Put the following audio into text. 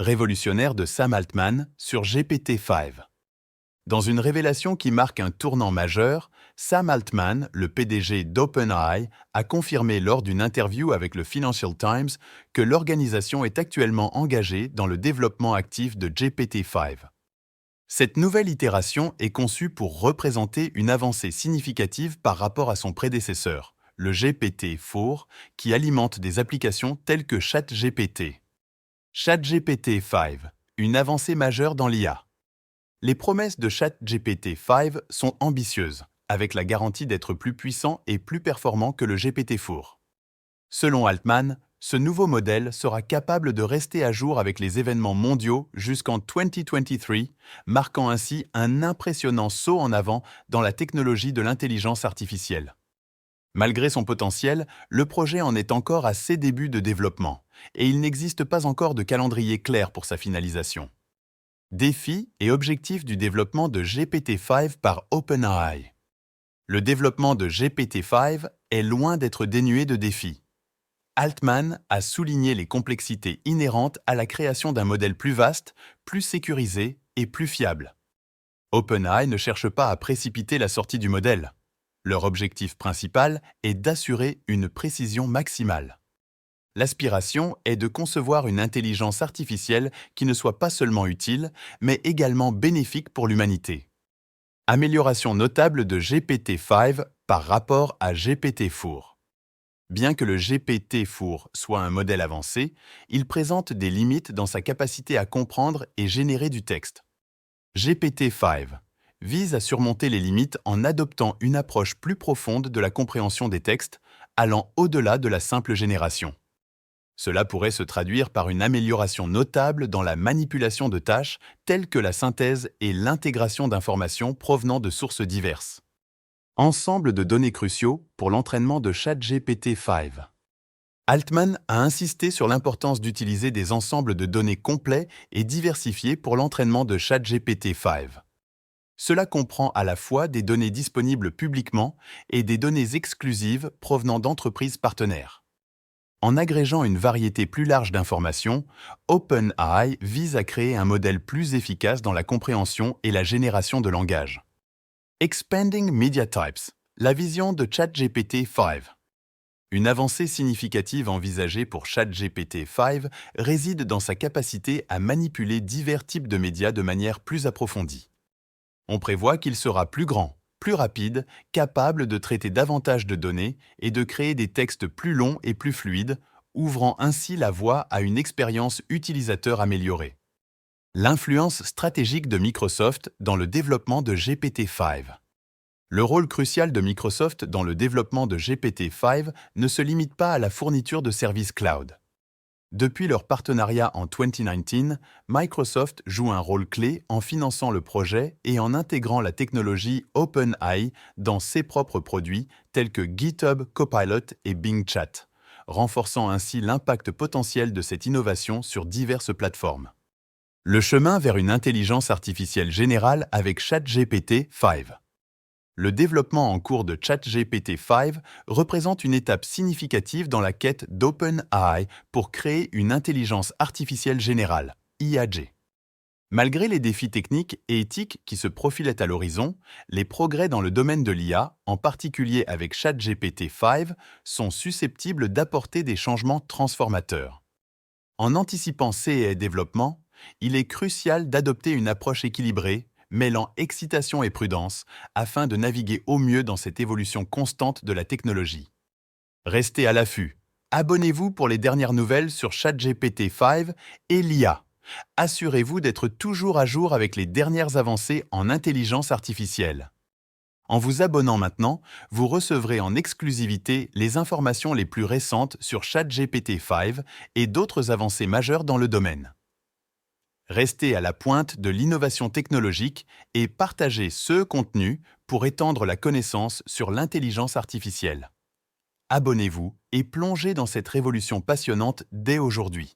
révolutionnaire de Sam Altman sur GPT-5. Dans une révélation qui marque un tournant majeur, Sam Altman, le PDG d'OpenAI, a confirmé lors d'une interview avec le Financial Times que l'organisation est actuellement engagée dans le développement actif de GPT-5. Cette nouvelle itération est conçue pour représenter une avancée significative par rapport à son prédécesseur, le GPT-4, qui alimente des applications telles que ChatGPT. ChatGPT-5, une avancée majeure dans l'IA. Les promesses de ChatGPT-5 sont ambitieuses, avec la garantie d'être plus puissant et plus performant que le GPT-4. Selon Altman, ce nouveau modèle sera capable de rester à jour avec les événements mondiaux jusqu'en 2023, marquant ainsi un impressionnant saut en avant dans la technologie de l'intelligence artificielle. Malgré son potentiel, le projet en est encore à ses débuts de développement, et il n'existe pas encore de calendrier clair pour sa finalisation. Défis et objectifs du développement de GPT-5 par OpenAI. Le développement de GPT-5 est loin d'être dénué de défis. Altman a souligné les complexités inhérentes à la création d'un modèle plus vaste, plus sécurisé et plus fiable. OpenAI ne cherche pas à précipiter la sortie du modèle. Leur objectif principal est d'assurer une précision maximale. L'aspiration est de concevoir une intelligence artificielle qui ne soit pas seulement utile, mais également bénéfique pour l'humanité. Amélioration notable de GPT-5 par rapport à GPT-4. Bien que le GPT-4 soit un modèle avancé, il présente des limites dans sa capacité à comprendre et générer du texte. GPT-5 vise à surmonter les limites en adoptant une approche plus profonde de la compréhension des textes, allant au-delà de la simple génération. Cela pourrait se traduire par une amélioration notable dans la manipulation de tâches telles que la synthèse et l'intégration d'informations provenant de sources diverses. Ensemble de données cruciaux pour l'entraînement de ChatGPT-5. Altman a insisté sur l'importance d'utiliser des ensembles de données complets et diversifiés pour l'entraînement de ChatGPT-5. Cela comprend à la fois des données disponibles publiquement et des données exclusives provenant d'entreprises partenaires. En agrégeant une variété plus large d'informations, OpenAI vise à créer un modèle plus efficace dans la compréhension et la génération de langage. Expanding Media Types, la vision de ChatGPT-5. Une avancée significative envisagée pour ChatGPT-5 réside dans sa capacité à manipuler divers types de médias de manière plus approfondie. On prévoit qu'il sera plus grand, plus rapide, capable de traiter davantage de données et de créer des textes plus longs et plus fluides, ouvrant ainsi la voie à une expérience utilisateur améliorée. L'influence stratégique de Microsoft dans le développement de GPT-5. Le rôle crucial de Microsoft dans le développement de GPT-5 ne se limite pas à la fourniture de services cloud. Depuis leur partenariat en 2019, Microsoft joue un rôle clé en finançant le projet et en intégrant la technologie OpenAI dans ses propres produits tels que GitHub Copilot et Bing Chat, renforçant ainsi l'impact potentiel de cette innovation sur diverses plateformes. Le chemin vers une intelligence artificielle générale avec ChatGPT-5. Le développement en cours de ChatGPT-5 représente une étape significative dans la quête d'OpenAI pour créer une intelligence artificielle générale, IAG. Malgré les défis techniques et éthiques qui se profilaient à l'horizon, les progrès dans le domaine de l'IA, en particulier avec ChatGPT-5, sont susceptibles d'apporter des changements transformateurs. En anticipant ces développements, il est crucial d'adopter une approche équilibrée, mêlant excitation et prudence, afin de naviguer au mieux dans cette évolution constante de la technologie. Restez à l'affût. Abonnez-vous pour les dernières nouvelles sur ChatGPT-5 et l'IA. Assurez-vous d'être toujours à jour avec les dernières avancées en intelligence artificielle. En vous abonnant maintenant, vous recevrez en exclusivité les informations les plus récentes sur ChatGPT-5 et d'autres avancées majeures dans le domaine. Restez à la pointe de l'innovation technologique et partagez ce contenu pour étendre la connaissance sur l'intelligence artificielle. Abonnez-vous et plongez dans cette révolution passionnante dès aujourd'hui.